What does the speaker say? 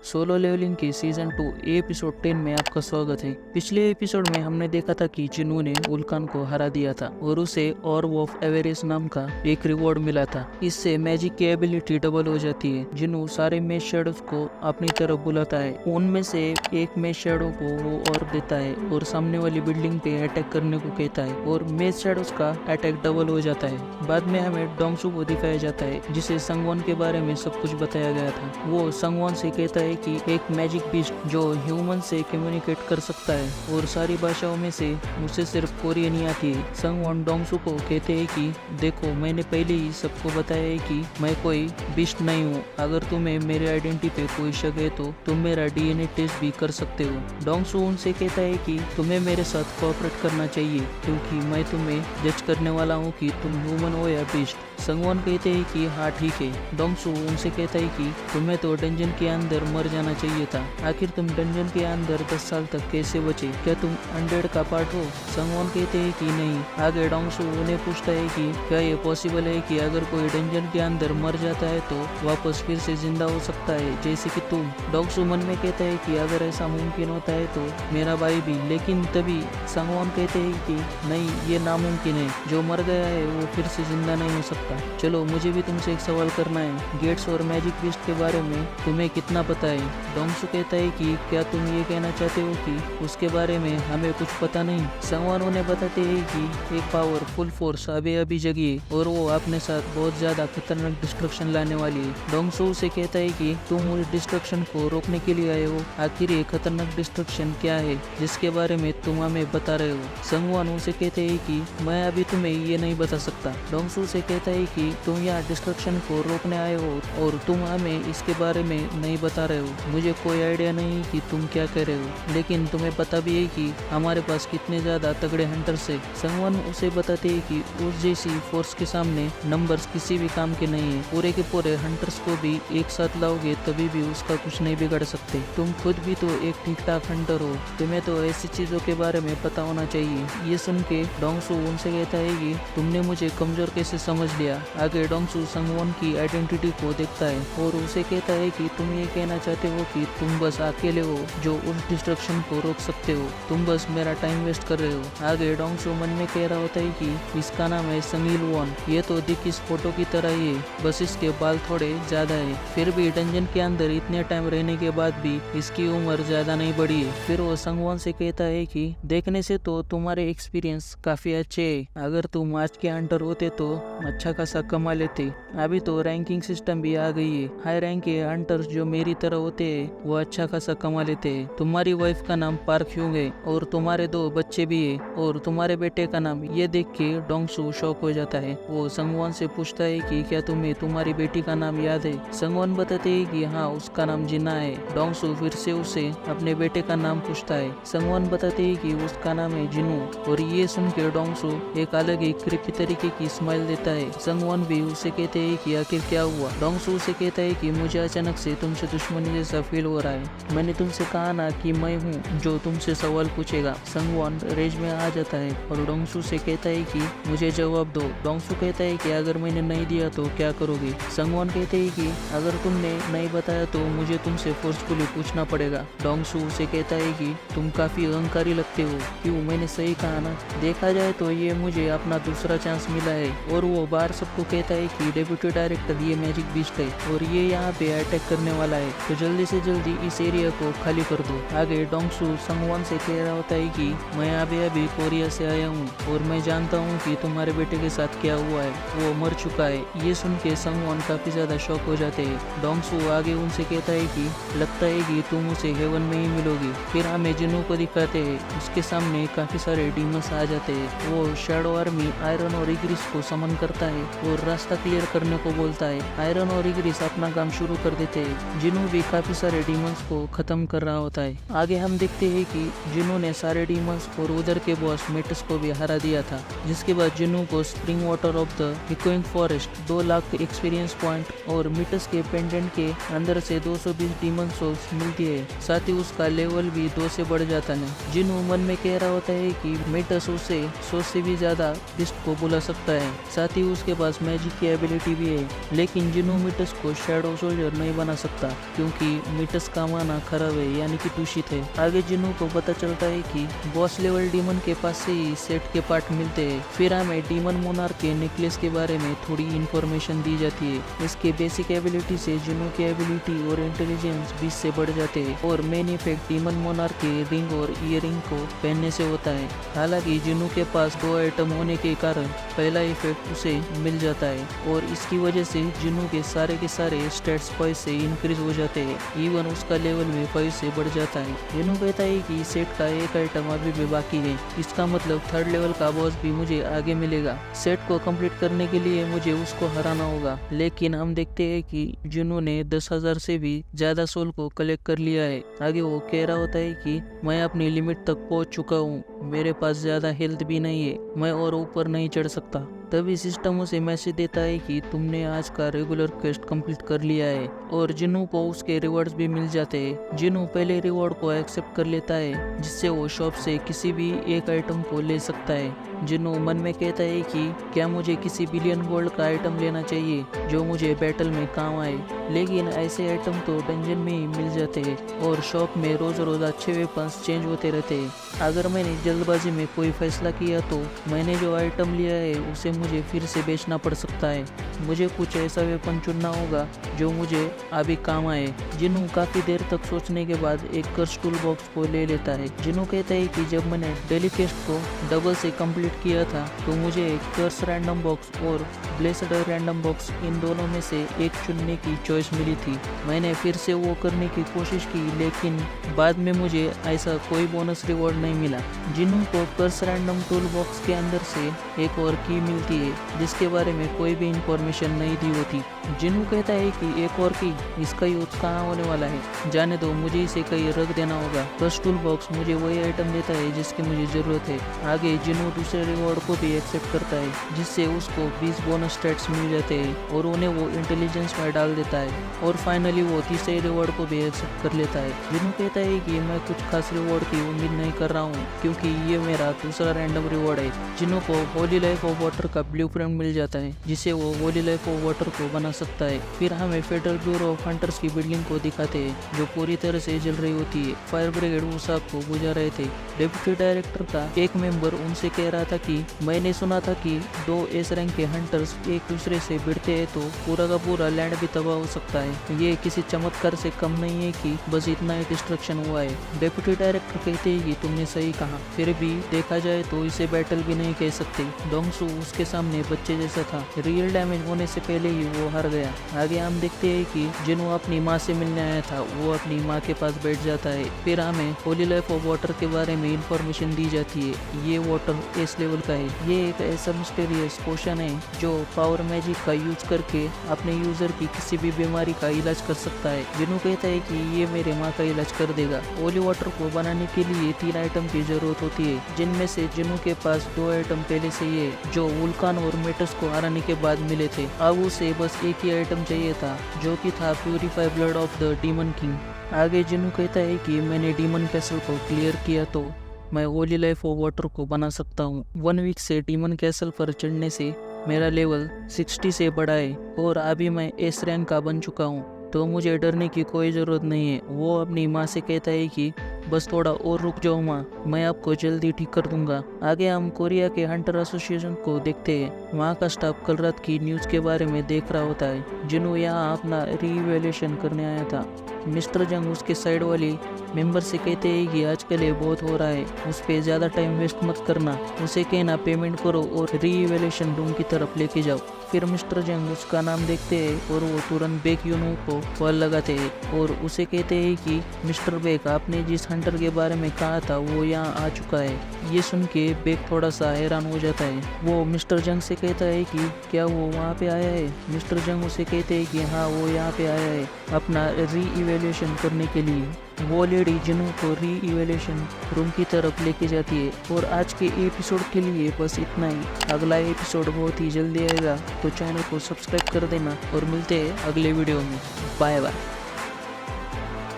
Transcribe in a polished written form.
Solo levelling के season 2 episode 10 में आपका स्वागत है। पिछले एपिसोड में हमने देखा था कि जिन्नू ने वुल्कान को हरा दिया था और उसे ऑर्ब ऑफ एवेरेस नाम का एक रिवॉर्ड मिला था। इससे मैजिक की एबिलिटी डबल हो जाती है। जिन्नू सारे मेज शैडोज को अपनी तरफ बुलाता है। उनमें से एक मेज शैडो को वो ऑर्ब देता है और सामने वाली बिल्डिंग पे अटैक करने को कहता है और मेज शैडोज का अटैक डबल हो जाता है। बाद में हमें डोंगसू को दिखाया जाता है जिसे संगवॉन के बारे में सब कुछ बताया गया था। वो संगवॉन से कहता है कि एक मैजिक बीस्ट जो ह्यूमन से कम्युनिकेट कर सकता है और सारी भाषाओं में से उसे सिर्फ कोरियन ही आती है। संगवॉन डोंगसू को कहते हैं कि देखो, मैंने पहले ही सबको बताया है कि मैं कोई बीस्ट नहीं हूँ। अगर तुम्हें मेरे आइडेंटिटी पे कोई शक है तो तुम मेरा डीएनए टेस्ट भी कर सकते हो। डोंगसू उनसे कहता है कि तुम्हें मेरे साथ कोऑपरेट करना चाहिए क्योंकि मैं तुम्हें जज करने वाला हूँ कि तुम ह्यूमन हो या बीस्ट। संगवॉन कहते हैं कि हाँ ठीक है। डोंगसू उनसे कहता है कि तुम्हें तो डंजन के अंदर मर जाना चाहिए था। आखिर तुम डंजन के अंदर 10 साल तक कैसे बचे? क्या तुम अनडेड का पार्ट हो? संगवॉन कहते हैं कि नहीं। आगे डोंगसू उन्हें पूछता है कि क्या ये पॉसिबल है कि अगर कोई डंजन के अंदर मर जाता है तो वापस फिर से जिंदा हो सकता है जैसे कि तुम? डोंगसू मन में कहता है कि अगर ऐसा मुमकिन होता है तो मेरा भाई भी। लेकिन तभी संगवॉन कहते हैं कि नहीं, ये नामुमकिन है। जो मर गया है वो फिर से जिंदा नहीं हो सकता। चलो, मुझे भी तुमसे एक सवाल करना है। गेट्स और मैजिक बीस्ट के बारे में तुम्हें कितना पता है? डोंगसू कहता है कि क्या तुम ये कहना चाहते हो कि उसके बारे में हमें कुछ पता नहीं? संगवॉन उन्हें बताते हैं कि एक पावर फुल फोर्स अभी जगी है और वो अपने साथ बहुत ज्यादा खतरनाक डिस्ट्रक्शन लाने वाली है। डोंगसू उसे कहता है कि तुम उस डिस्ट्रक्शन को रोकने के लिए आए हो। आखिर ये खतरनाक डिस्ट्रक्शन क्या है जिसके बारे में तुम हमें बता रहे हो? संगवॉन उसे कहते हैं कि मैं अभी तुम्हें ये नहीं बता सकता। डोंगसू से कहता है कि तुम यहाँ डिस्ट्रक्शन को रोकने आए हो और तुम हमें इसके बारे में नहीं बता रहे हो। मुझे कोई आइडिया नहीं कि तुम क्या कह रहे हो, लेकिन तुम्हें पता भी है कि हमारे पास कितने ज्यादा तगड़े हंटर्स है। संगवॉन उसे बताते हैं कि उस जैसी फोर्स के सामने नंबर्स किसी भी काम के नहीं है। पूरे के पूरे हंटर्स को भी एक साथ लाओगे तभी भी उसका कुछ नहीं बिगाड़ सकते। तुम खुद भी तो एक ठीक ठाक हंटर हो, तुम्हें तो ऐसी चीजों के बारे में पता होना चाहिए। ये सुन के डोंगसू उनसे कहता है कि तुमने मुझे कमजोर कैसे समझ लिया? आगे डोंगसू संगवॉन की आइडेंटिटी को देखता है और उसे कहता है कि तुम ये कहना चाहते हो कि तुम बस अकेले हो जो उस डिस्ट्रक्शन को रोक सकते हो। तुम बस मेरा टाइम वेस्ट कर रहे हो। आगे डोंगसू मन में कह रहा होता है कि इसका नाम है संगील वॉन। ये तो दिख इस फोटो की तरह ही है, बस इसके बाल थोड़े ज्यादा है। फिर भी डंजन के अंदर इतने टाइम रहने के बाद भी इसकी उम्र ज्यादा नहीं बढ़ी है। फिर वो संगवॉन से कहता है कि देखने से तो तुम्हारे एक्सपीरियंस काफी अच्छे है। अगर तुम आज के हंटर होते तो अच्छा खासा कमा लेते। अभी तो रैंकिंग सिस्टम भी आ गई है। हाई रैंक के हंटर्स जो मेरी तरह होते हैं वो अच्छा खासा कमा लेते हैं। तुम्हारी वाइफ का नाम पार्क ह्यूंग है और तुम्हारे 2 बच्चे भी है और तुम्हारे बेटे का नाम। ये देख के डोंगसू शॉक हो जाता है। वो संगवॉन से पूछता है कि क्या तुम्हें तुम्हारी बेटी का नाम याद है? संगवॉन बताते है कि हाँ, उसका नाम जिन्ना है। डोंगसू फिर से उसे अपने बेटे का नाम पूछता है। संगवॉन बताते है कि उसका नाम है जिन्नू और ये सुन के डोंगसू एक अलग ही क्रिपी तरीके की स्माइल देता है। संगवॉन भी उसे कहते हैं कि आखिर क्या हुआ? डोंगसू से कहता है कि मुझे अचानक से तुमसे दुश्मनी जैसा फील हो रहा है। मैंने तुमसे कहा ना कि मैं हूँ जो तुमसे सवाल पूछेगा। संगवॉन रेज में आ जाता है और डोंगसू से कहता है कि मुझे जवाब दो। डोंगसू कहता है कि अगर मैंने नहीं दिया तो क्या करोगे? संगवॉन कहते हैं कि अगर तुमने नहीं बताया तो मुझे तुमसे फोर्सफुली पूछना पड़ेगा। डोंगसू से कहता है कि तुम काफी अहंकारी लगते हो। क्यों, मैंने सही कहा ना? देखा जाए तो ये मुझे अपना दूसरा चांस मिला है। और वो बाहर सबको कहता है कि डेप्यूटी डायरेक्टर ये मैजिक बीस्ट है और ये यहाँ पे अटैक करने वाला है, तो जल्दी से जल्दी इस एरिया को खाली कर दो। आगे डोंगसू संगवॉन से कह रहा होता है कि मैं अभी कोरिया से आया हूँ और मैं जानता हूँ कि तुम्हारे बेटे के साथ क्या हुआ है। वो मर चुका है। ये सुन के संगवॉन काफी ज्यादा शॉक हो जाते हैं। डोंगसू आगे उनसे कहता है कि लगता है कि तुम उसे हेवन में ही मिलोगी। फिर हमें जिन्नू को दिखाते हैं। उसके सामने काफी सारे डीमंस आ जाते हैं। वो शैडो आर्मी आयरन और इग्रिस को समन करता है और रास्ता क्लियर करने को बोलता है। आयरन और इग्रिस अपना काम शुरू कर देते हैं। जिन्नू भी काफी सारे डीमंस को खत्म कर रहा होता है। आगे हम देखते हैं कि जिन्नू ने सारे डीमंस और उधर के बॉस मेटस को भी हरा दिया था, जिसके बाद जिन्नू को spring water of the echoing forest 2 lakh experience point और मेटस के पेंडेंट के अंदर से 220 डीमन सोल्स मिलती है। साथ ही उसका लेवल भी 2 से बढ़ जाता है। जिन्नू मन में कह रहा होता है कि मेटस उसे 100 से भी ज्यादा बिस्ट को बुला सकता है। साथ ही उसके पास मैजिक की एबिलिटी भी है, लेकिन जिन्नू मेटस को शैडो सोल्जर नहीं बना सकता क्योंकि क्योंकि मीटस का माना खराब है यानी कि दूषित है। आगे जिन्नू को पता चलता है कि बॉस लेवल डीमन के पास से ही सेट के पार्ट मिलते हैं। फिर हमें डीमन मोनार्क के नेकलेस के बारे में थोड़ी इन्फॉर्मेशन दी जाती है। इसके बेसिक एबिलिटी से जिन्नू की एबिलिटी और इंटेलिजेंस 20 से बढ़ जाते हैं और मेन इफेक्ट डीमन मोनार्क के रिंग और ईयरिंग को पहनने से होता है। हालांकि जिन्नू के पास 2 आइटम होने के कारण पहला इफेक्ट उसे मिल जाता है और इसकी वजह से जिन्नू के सारे स्टेट्स 5 से इंक्रीज हो जाते हैं। इवन उसका लेवल भी 5 से बढ़ जाता है। जिन्नू कहता है कि सेट का एक आइटम अभी भी बाकी है, इसका मतलब 3rd लेवल का बॉस भी मुझे आगे मिलेगा। सेट को कंप्लीट करने के लिए मुझे उसको हराना होगा। लेकिन हम देखते हैं कि जिन्नू ने 10,000 से भी ज्यादा सोल को कलेक्ट कर लिया है। आगे वो कह रहा होता है कि मैं अपनी लिमिट तक पहुंच चुका हूँ, मेरे पास ज्यादा हेल्थ भी नहीं है, मैं और ऊपर नहीं चढ़ सकता। तभी सिस्टम उसे मैसेज देता है कि तुमने आज का रेगुलर क्वेस्ट कंप्लीट कर लिया है और जिन्नू को उसके रिवॉर्ड्स भी मिल जाते हैं। जिन्नू पहले रिवॉर्ड को एक्सेप्ट कर लेता है जिससे वो शॉप से किसी भी एक आइटम को ले सकता है। जिन्नू मन में कहता है कि क्या मुझे किसी बिलियन गोल्ड का आइटम लेना चाहिए जो मुझे बैटल में काम आए, लेकिन ऐसे आइटम तो डंजन में ही मिल जाते हैं और शॉप में रोज अच्छे वेपन्स चेंज होते रहते हैं। अगर मैंने जल्दबाजी में कोई फैसला किया तो मैंने जो आइटम लिया है उसे मुझे फिर से बेचना पड़ सकता है। मुझे कुछ ऐसा वेपन चुनना होगा जो मुझे अभी काम आए। जिन्नू काफी देर तक सोचने के बाद एक कर्स टूल बॉक्स को ले लेता है। जिन्नू कहता है कि जब मैंने डेली क्वेस्ट को डबल से कंप्लीट किया था तो मुझे एक कर्स रैंडम बॉक्स और ब्लेस्ड रैंडम बॉक्स इन दोनों में से एक चुनने की चॉइस मिली थी। मैंने फिर से वो करने की कोशिश की लेकिन बाद में मुझे ऐसा कोई बोनस रिवॉर्ड नहीं मिला। जिन्नू को कर्स रैंडम टूल बॉक्स के अंदर से एक और की मिलती है जिसके बारे में कोई भी इंफॉर्मेशन नहीं दी होती। जिन्नू कहता है कि एक और की, इसका यूज कहाँ होने वाला है, जाने दो, मुझे इसे कहीं रख देना होगा। कर्स टूल बॉक्स मुझे वही आइटम देता है जिसकी मुझे जरूरत है। आगे जिन्नू दूसरे रिवॉर्ड को भी एक्सेप्ट करता है जिससे उसको 20 बोनस स्टेट्स मिल जाते हैं और उन्हें वो इंटेलिजेंस में डाल देता है और फाइनली वो तीसरे रिवॉर्ड को भी एक्सेप्ट कर लेता है। जिन्नू कहता है कि मैं कुछ खास रिवॉर्ड की उम्मीद नहीं कर रहा हूँ क्योंकि ये मेरा दूसरा रैंडम रिवॉर्ड है। जिन्नू को होली लाइफ ऑफ वाटर का ब्लूप्रिंट मिल जाता है जिसे वो होली लाइफ ऑफ वाटर को बना सकता है। फिर हमें फेडरल ब्यूरो ऑफ हंटर्स की बिल्डिंग को दिखाते हैं जो पूरी तरह से जल रही होती है। फायर ब्रिगेड उस आग को बुझा रहे थे। डिप्टी डायरेक्टर का एक मेंबर उनसे कह रहा था कि मैंने सुना था कि 2 एस रैंक के हंटर्स एक दूसरे से भिड़ते हैं तो पूरा का पूरा लैंड भी तबाह हो सकता है। ये किसी चमत्कार से कम नहीं है कि बस इतना ही डिस्ट्रक्शन हुआ है। डिप्टी डायरेक्टर कहते हैं कि तुमने सही कहा, फिर भी देखा जाए तो इसे बैटल भी नहीं कह सकते। डोंगसू उसके सामने बच्चे जैसा था, रियल डैमेज होने से पहले ही वो हार गया। आगे हम देखते हैं कि जिन्नू अपनी माँ से मिलने आया था वो अपनी माँ के पास बैठ जाता है। फिर हमें होली लाइफ ऑफ वाटर के बारे में इंफॉर्मेशन दी जाती है। ये वाटर एस लेवल का है। ये एक ऐसा मिस्टीरियस पोशन है जो पावर मैजिक का यूज करके अपने यूजर की किसी भी बीमारी का इलाज कर सकता है। जिन्नू कहता है कि ये मेरे माँ का इलाज कर देगा। होली वाटर को बनाने के लिए 3 आइटम की जरूरत होती है जिनमें से जिन्नू के पास 2 आइटम पहले से ही है जो वुल्कान और मेटस को हराने के बाद मिले थे। अब उसे बस एक ही आइटम चाहिए था जो कि था purify blood of the demon king. आगे जिन्नू कहता है कि मैंने डीमन कैसल को क्लियर किया तो मैं होली लाइफ ऑफ वाटर को बना सकता हूँ। 1 वीक से डीमन कैसल पर चढ़ने से मेरा लेवल 60 से बढ़ा है और अभी मैं एस रैंक का बन चुका हूँ तो मुझे डरने की कोई ज़रूरत नहीं है। वो अपनी माँ से कहता है कि बस थोड़ा और रुक जाओ माँ, मैं आपको जल्दी ठीक कर दूंगा। आगे हम कोरिया के हंटर एसोसिएशन को देखते हैं। वहाँ का स्टाफ कल रात की न्यूज़ के बारे में देख रहा होता है। जिन्नू यहाँ अपना रीइवैल्यूएशन करने आया था। मिस्टर जंग उसके साइड वाली मेंबर से कहते हैं कि आजकल ये बहुत हो रहा है, उस पर ज़्यादा टाइम वेस्ट मत करना, उसे कहना पेमेंट करो और रीइवैल्यूएशन रूम की तरफ लेके जाओ। फिर मिस्टर जंग उसका नाम देखते हैं और वो तुरंत बेक यूनू को कॉल लगाते हैं और उसे कहते हैं कि मिस्टर बेक, आपने जिस हंटर के बारे में कहा था वो यहाँ आ चुका है। ये सुन के बेक थोड़ा सा हैरान हो जाता है। वो मिस्टर जंग से कहता है कि क्या वो वहाँ पे आया है। मिस्टर जंग उसे कहते हैं कि हाँ वो यहाँ पे आया है अपना रीइवैल्यूएशन करने के लिए। वो लेडी जिन्नू को रीइवैल्यूएशन रूम की तरफ लेके जाती है। और आज के एपिसोड के लिए बस इतना ही। अगला एपिसोड बहुत ही जल्दी आएगा तो चैनल को सब्सक्राइब कर देना और मिलते हैं अगले वीडियो में। Bye bye.